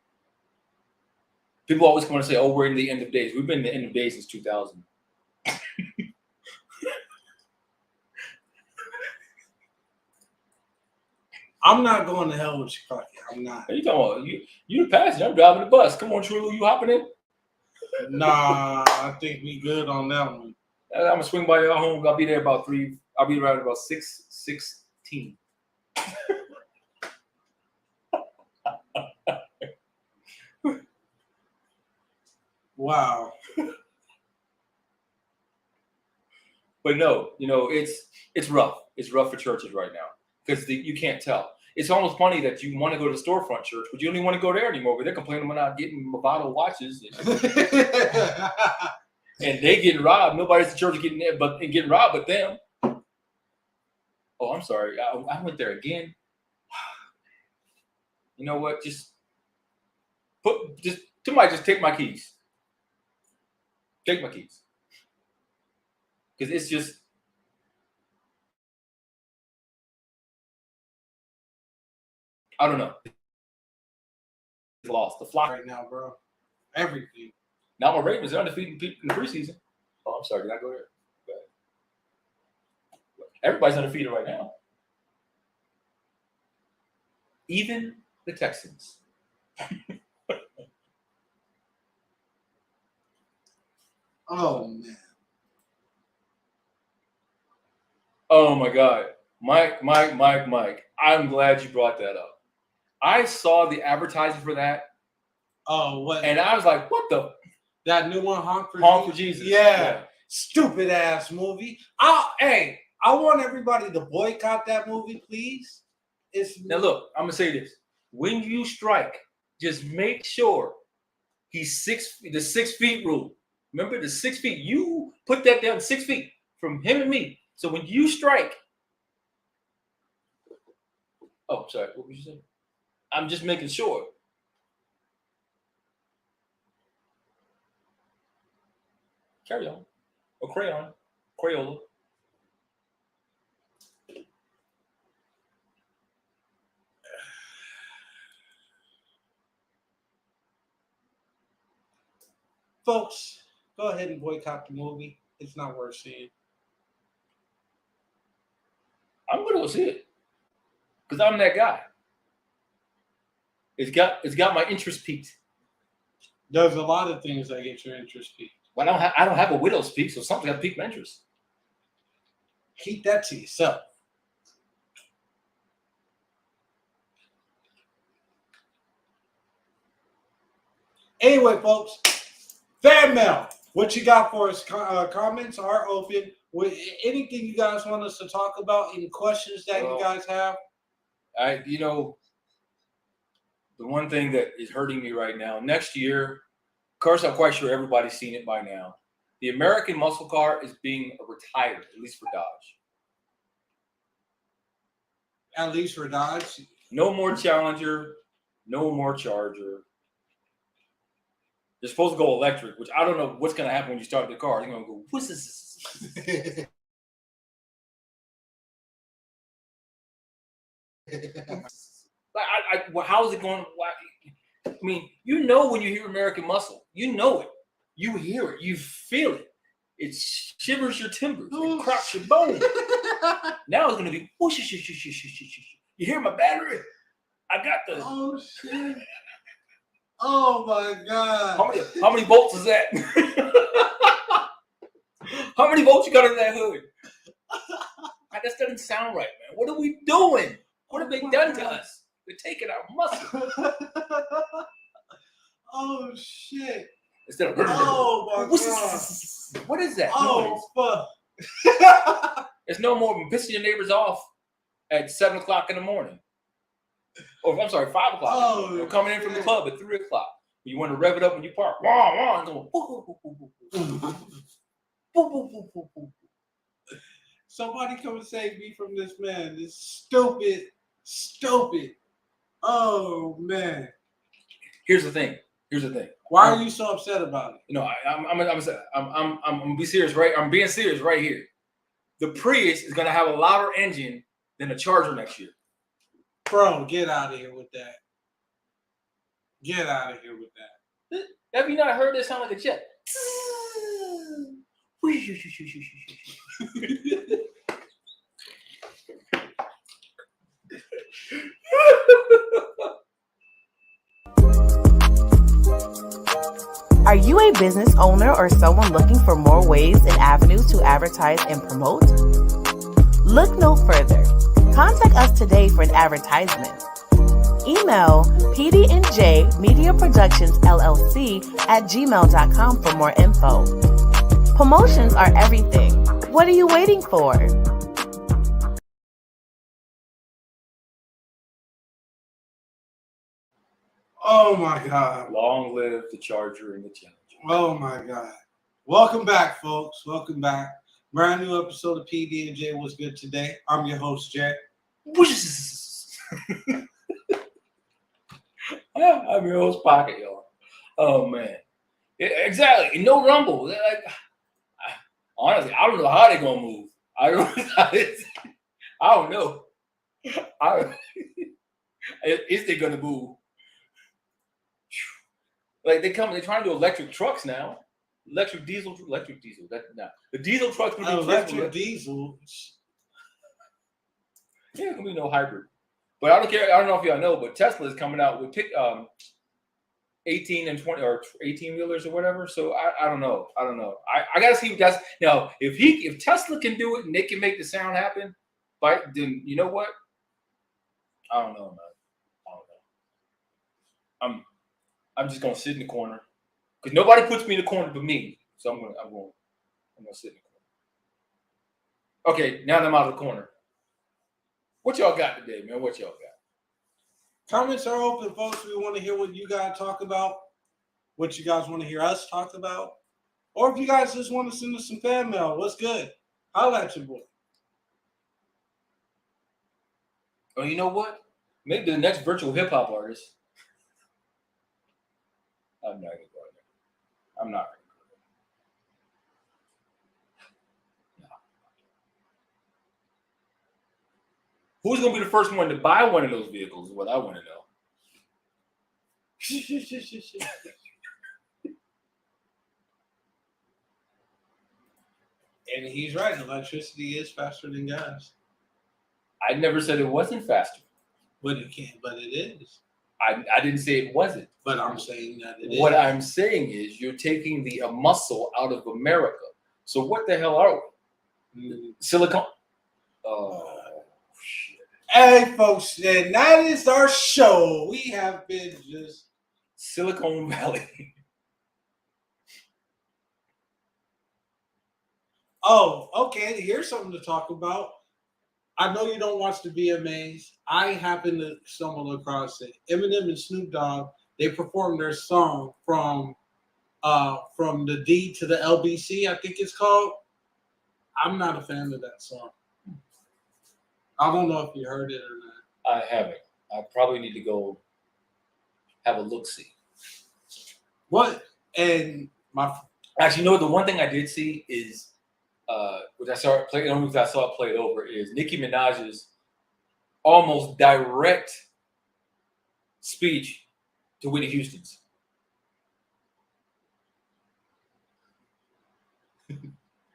People always come and say, "Oh, we're in the end of days." We've been in the end of days since 2000. I'm not going to hell with you, Clarky. I'm not. What are you talking about? You the passenger. I'm driving the bus. Come on, Trulu, you hopping in? Nah, I think we good on that one. I'm gonna swing by your home. I'll be there about 3. I'll be around about 6:16. Wow. But no, it's rough. It's rough for churches right now because you can't tell. It's almost funny that you want to go to the storefront church, but you don't even want to go there anymore. But they're complaining about not getting Movado watches, and they getting robbed. Nobody's at church getting there, getting robbed, but them. Oh, I'm sorry. I went there again. You know what? Just take my keys. Take my keys. Because it's just. I don't know. Lost the flock right now, bro. Everything. Now my Ravens are undefeated in the preseason. Oh, I'm sorry. Did I go there? Everybody's undefeated right now. Even the Texans. Oh, man. Oh, my God. Mike. I'm glad you brought that up. I saw the advertising for that. Oh, what? And I was like, what the? That new one, Honk for Jesus. Yeah. Stupid ass movie. I want everybody to boycott that movie, please. Now, look, I'm going to say this. When you strike, just make sure he's the 6 feet rule. Remember the 6 feet? You put that down 6 feet from him and me. So when you strike. Oh, sorry. What was you saying? I'm just making sure. Carry on. Or crayon. Crayola. Folks, go ahead and boycott the movie. It's not worth seeing. I'm going to go see it. Because I'm that guy. It's got my interest peaked. There's a lot of things that get your interest peaked. Well, I don't have a widow's peak, so something's got to pique my interest. Keep that to yourself. Anyway, folks, fan mail. What you got for us? Comments are open. Anything you guys want us to talk about? Any questions that you guys have? The one thing that is hurting me right now, next year, of course, I'm quite sure everybody's seen it by now. The American muscle car is being retired, at least for Dodge. At least for Dodge? No more Challenger, no more Charger. They're supposed to go electric, which I don't know what's going to happen when you start the car. They're going to go, what's this? How is it going? I mean, when you hear American muscle, you know it. You hear it. You feel it. It shivers your timbers. It cracks your bones. Now it's going to be, whoosh, shh, shh, shh, shh, shh. You hear my battery? I got the. Oh, shit. Oh, my God. How many volts is that? How many volts you got in that hood? That doesn't sound right, man. What are we doing? What have they done to us? They're taking our muscle. Oh, shit. Instead of, oh, my God. What is that? Oh, fuck. It's no more than pissing your neighbors off at 7 o'clock in the morning. Or, I'm sorry, 5 o'clock. Oh, or coming in from the club at 3 o'clock. You want to rev it up when you park. Wah, wah, and go, Somebody come and save me from this man. This stupid. Oh, man. Here's the thing. Here's the thing. Why are you so upset about it? You know, I'm gonna be serious, right? I'm being serious right here. The Prius is gonna have a louder engine than a Charger next year. Bro, get out of here with that. Get out of here with that. Have you not heard this sound like a jet? Are you a business owner or someone looking for more ways and avenues to advertise and promote? Look no further. Contact us today for an advertisement. Email PD&J Media Productions LLC at gmail.com for more info. Promotions are everything. What are you waiting for? Oh my God. Long live the Charger and the Challenger. Oh my God. Welcome back, folks. Welcome back. Brand new episode of PD&J What's Good Today. I'm your host, Jay. I'm your host, Pocket, y'all. Oh man. Yeah, exactly. No rumble. Like, honestly, I don't know how they're gonna move. I don't know. Is they gonna move? Like they're trying to do electric trucks now. Electric diesel. The diesel trucks gonna be electric diesel. Yeah, it's gonna be no hybrid. But I don't care. I don't know if y'all know, but Tesla is coming out with 18 and 20 or 18 wheelers or whatever. So I don't know. I gotta see what that's now. If Tesla can do it and they can make the sound happen, then you know what? I don't know, man. I'm just gonna sit in the corner because nobody puts me in the corner but me. So I'm gonna sit in the corner. Okay, now that I'm out of the corner. What y'all got today, man? What y'all got? Comments are open, folks. We want to hear what you guys talk about, what you guys want to hear us talk about, or if you guys just want to send us some fan mail, what's good? Holla at your boy. Oh, you know what? Maybe the next virtual hip hop artist. I'm not gonna go there. I'm not. No. Who's gonna be the first one to buy one of those vehicles? Is what I want to know. And he's right. Electricity is faster than gas. I never said it wasn't faster. But it can't. But it is. I didn't say it wasn't. But I'm saying that it is. What I'm saying is you're taking the muscle out of America. So what the hell are we? Silicon. Oh, shit. Hey, folks, and that is our show. We have been just Silicon Valley. Oh, okay. Here's something to talk about. I know you don't watch the VMAs. I happen to stumble across it. Eminem and Snoop Dogg, they performed their song from the D to the LBC, I think it's called. I'm not a fan of that song. I don't know if you heard it or not. I haven't. I probably need to go have a look-see. What? And actually, you know what? The one thing I did see is, which I saw it play. Only because I saw it played over is Nicki Minaj's almost direct speech to Whitney Houston's.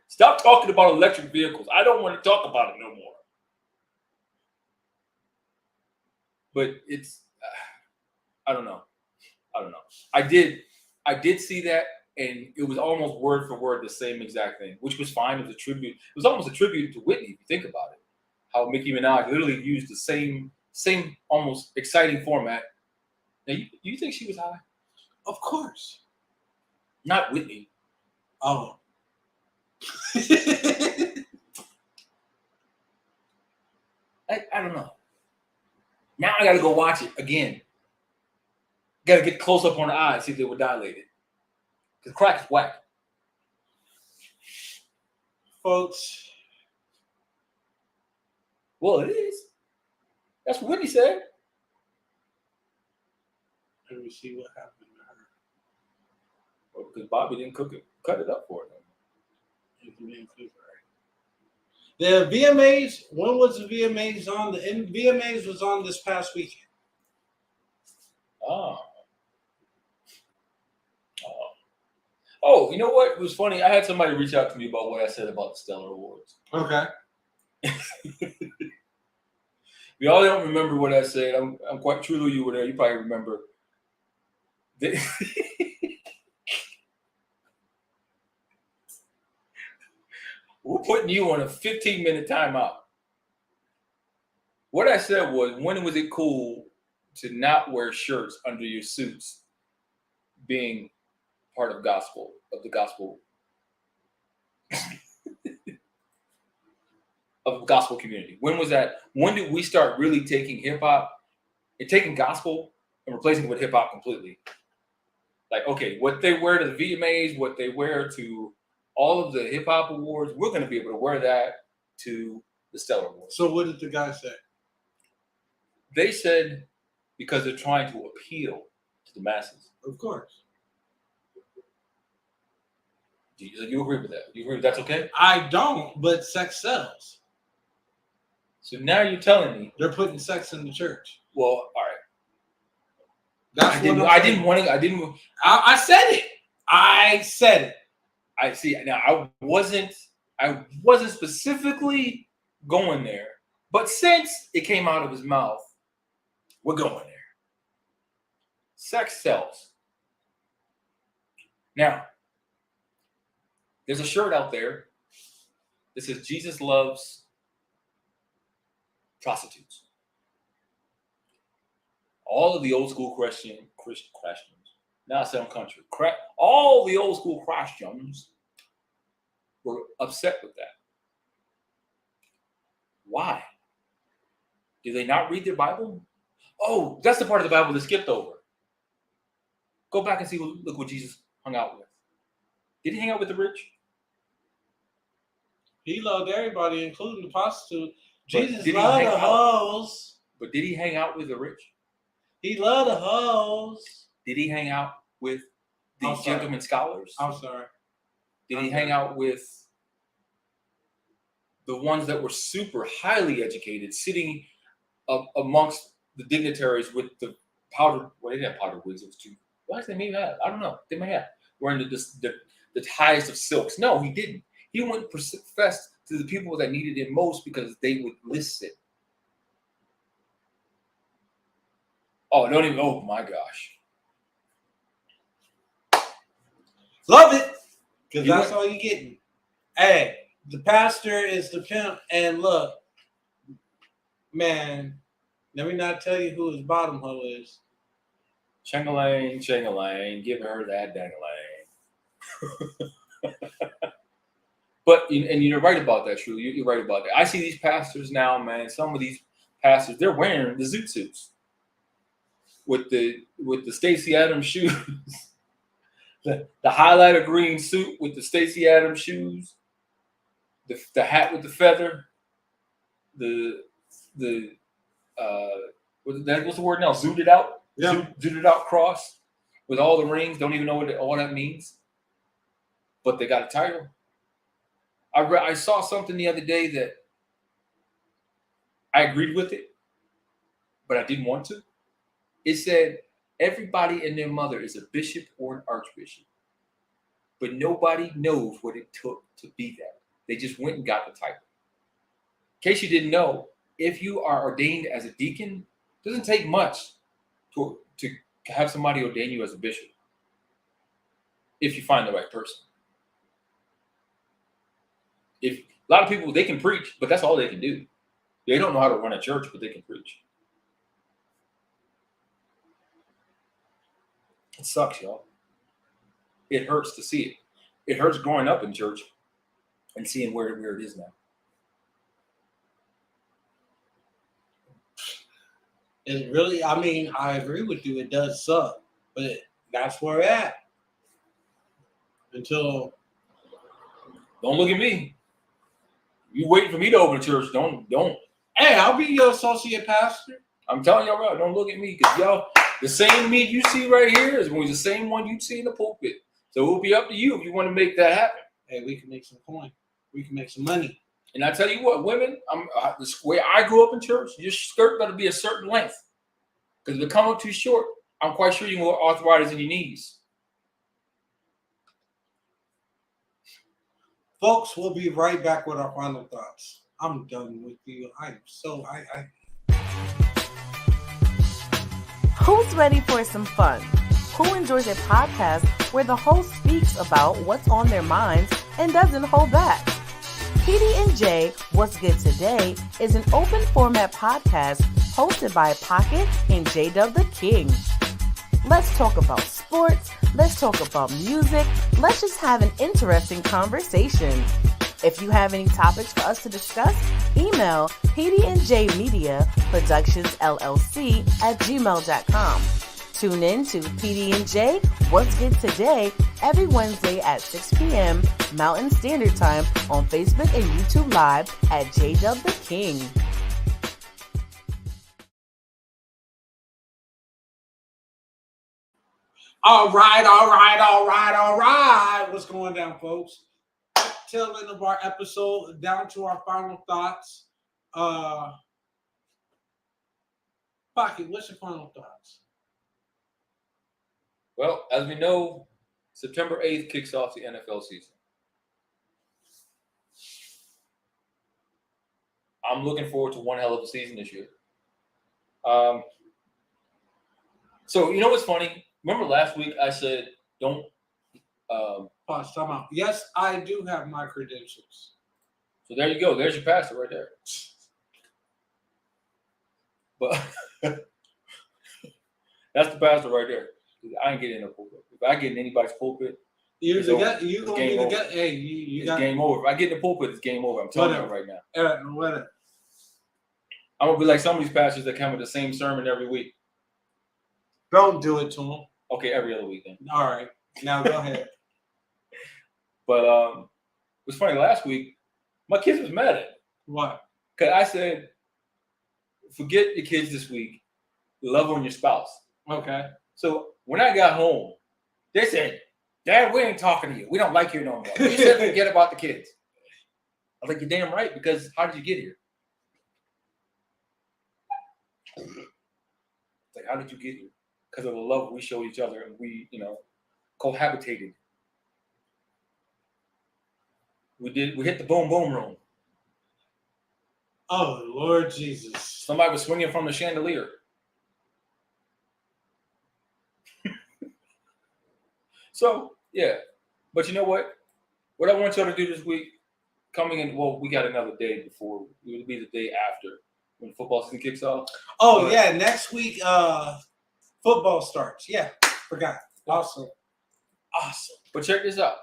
Stop talking about electric vehicles. I don't want to talk about it no more. But it's, I don't know. I did see that, and it was almost word for word the same exact thing, which was fine. It was a tribute. It was almost a tribute to Whitney, if you think about it. How Nicki Minaj literally used the same almost exciting format. Now, you think she was high? Of course. Not Whitney. Oh. I don't know. Now I got to go watch it again. Got to get close up on the eyes, see if they were dilated. Because crack is whack. Folks. Well, it is. That's what Whitney said. Let me see what happened to her. Well, because Bobby didn't cut it up for him. The VMAs, when was the VMAs on? The VMAs was on this past weekend. Oh, you know what? It was funny. I had somebody reach out to me about what I said about the Stellar Awards. Okay. Y'all don't remember what I said. I'm quite true to you were there. You probably remember. We're putting you on a 15-minute timeout. What I said was, when was it cool to not wear shirts under your suits being part of the gospel? Of the gospel community. When was that? When did we start really taking hip hop and taking gospel and replacing it with hip hop completely? Like, okay, what they wear to the VMAs, what they wear to all of the hip hop awards, we're going to be able to wear that to the Stellar Awards. So what did the guy say? They said because they're trying to appeal to the masses. Of course. Do you agree with that? You agree that's okay? I don't, but sex sells. So now you're telling me they're putting sex in the church. Well, all right. That's I said it. I said it. I see. Now I wasn't specifically going there, but since it came out of his mouth, we're going there. Sex sells. Now, there's a shirt out there that says Jesus loves prostitutes. All of the old school Christians, now I sound country, all the old school Christians were upset with that. Why? Do they not read their Bible? Oh, that's the part of the Bible they skipped over. Go back and look what Jesus hung out with. Did he hang out with the rich? He loved everybody, including the prostitute. Jesus loved the hoes. But did he hang out with the rich? He loved the hoes. Did he hang out with the gentlemen scholars? I'm sorry. Did he hang out with the ones that were super highly educated, sitting amongst the dignitaries with the powder? Well, they didn't have powder wigs. It was too. Why did they maybe have? I don't know. They may have. Wearing the highest of silks. No, he didn't. He went professed to the people that needed it most because they would listen. Oh, don't even. Oh my gosh. Love it. Because that's all you're getting. Hey, the pastor is the pimp. And look, man, let me not tell you who his bottom hoe is. Chang-a-lang, chang-a-lang, give her that dang-a-lang. But, and you're right about that, True. You're right about that. I see these pastors now, man. Some of these pastors, they're wearing the zoot suits with the Stacey Adams shoes, the highlighter green suit with the Stacey Adams shoes, the hat with the feather, what's the word now? Zooted out. Yeah. Zooted out cross with all the rings. Don't even know what all that means. But they got a title. I saw something the other day that I agreed with it, but I didn't want to. It said everybody and their mother is a bishop or an archbishop, but nobody knows what it took to be that. They just went and got the title. In case you didn't know, if you are ordained as a deacon, it doesn't take much to have somebody ordain you as a bishop if you find the right person. If a lot of people, they can preach, but that's all they can do. They don't know how to run a church, but they can preach. It sucks, y'all. It hurts to see it. It hurts growing up in church and seeing where it is now. It really, I mean, I agree with you. It does suck, but that's where we're at. Until. Don't look at me. You waiting for me to open a church. Don't. Hey, I'll be your associate pastor. I'm telling y'all right. Don't look at me because y'all, the same me you see right here is the same one you see in the pulpit. So it will be up to you if you want to make that happen. Hey, we can make some coin. We can make some money. And I tell you what, women, the way I grew up in church, your skirt got to be a certain length. Because if it come up too short, I'm quite sure you're going to get arthritis in your knees. Folks, we'll be right back with our final thoughts. I'm done with you. Who's ready for some fun? Who enjoys a podcast where the host speaks about what's on their minds and doesn't hold back? PD&J, What's Good Today, is an open format podcast hosted by Pocket and J-Dub the King. Let's talk about sports, let's talk about music, let's just have an interesting conversation. If you have any topics for us to discuss, email pdnjmediaproductionsllc@gmail.com. Tune in to PD&J, What's Good Today, every Wednesday at 6 p.m. Mountain Standard Time on Facebook and YouTube Live at J-Dub the King. All right. What's going down, folks? Tail end of our episode, down to our final thoughts. Pocket, what's your final thoughts? Well, as we know, September 8th kicks off the NFL season. I'm looking forward to one hell of a season this year. So, you know what's funny? Remember last week I said, don't... Pause, time out. Yes, I do have my credentials. So there you go. There's your pastor right there. But that's the pastor right there. I ain't getting in the pulpit. If I get in anybody's pulpit, it's game over. If I get in the pulpit, it's game over. I'm telling you right now. Whatever. I'm gonna be like some of these pastors that come with the same sermon every week. Don't do it to them. Okay, every other week then. All right. Now go ahead. But it was funny. Last week, my kids was mad at me. What? Because I said, forget your kids this week. Love on your spouse. Okay. So when I got home, they said, Dad, we ain't talking to you. We don't like you no more. You said forget about the kids. I was like, you're damn right, because how did you get here? It's like, how did you get here? Because of the love we showed each other and we, cohabitated. We hit the boom boom room. Oh, Lord Jesus. Somebody was swinging from the chandelier. So, yeah. But you know what? What I want y'all to do this week, we got another day before. It will be the day after when football season kicks off. Oh, yeah. Next week, football starts. Yeah. Forgot. Awesome. But check this out.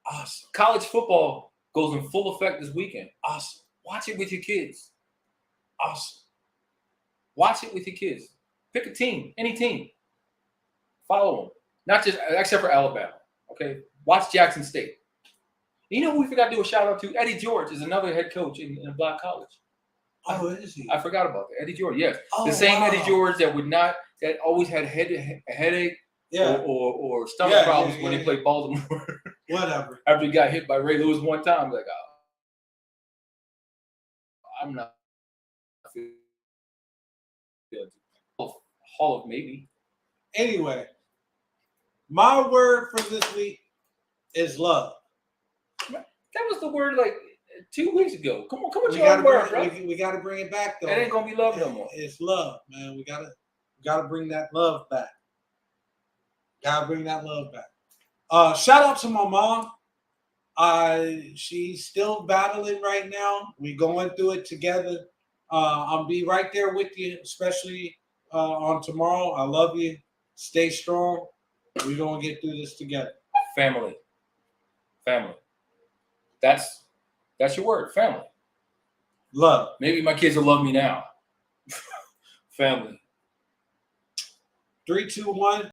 Awesome. College football goes in full effect this weekend. Awesome. Watch it with your kids. Awesome. Watch it with your kids. Pick a team, any team. Follow them. Not just, except for Alabama. Okay? Watch Jackson State. You know who we forgot to do a shout out to? Eddie George is another head coach in a black college. Oh, is he? I forgot about that. Eddie George, yes. Oh, the same wow. Eddie George that always had a headache or stomach problems when he played Baltimore. Whatever. After he got hit by Ray Lewis one time, like, I'm not feeling Hall of maybe. Anyway, my word for this week is love. That was the word like 2 weeks ago. Come on, We your word, gotta bro. we gotta bring it back though. It ain't gonna be love no more. It's love, man. We gotta bring that love back. Gotta bring that love back. Shout out to my mom. She's still battling right now. We going through it together. I'll be right there with you, especially on tomorrow. I love you. Stay strong. We're gonna get through this together. Family. That's your word, family. Love. Maybe my kids will love me now. Family. 3, 2, 1.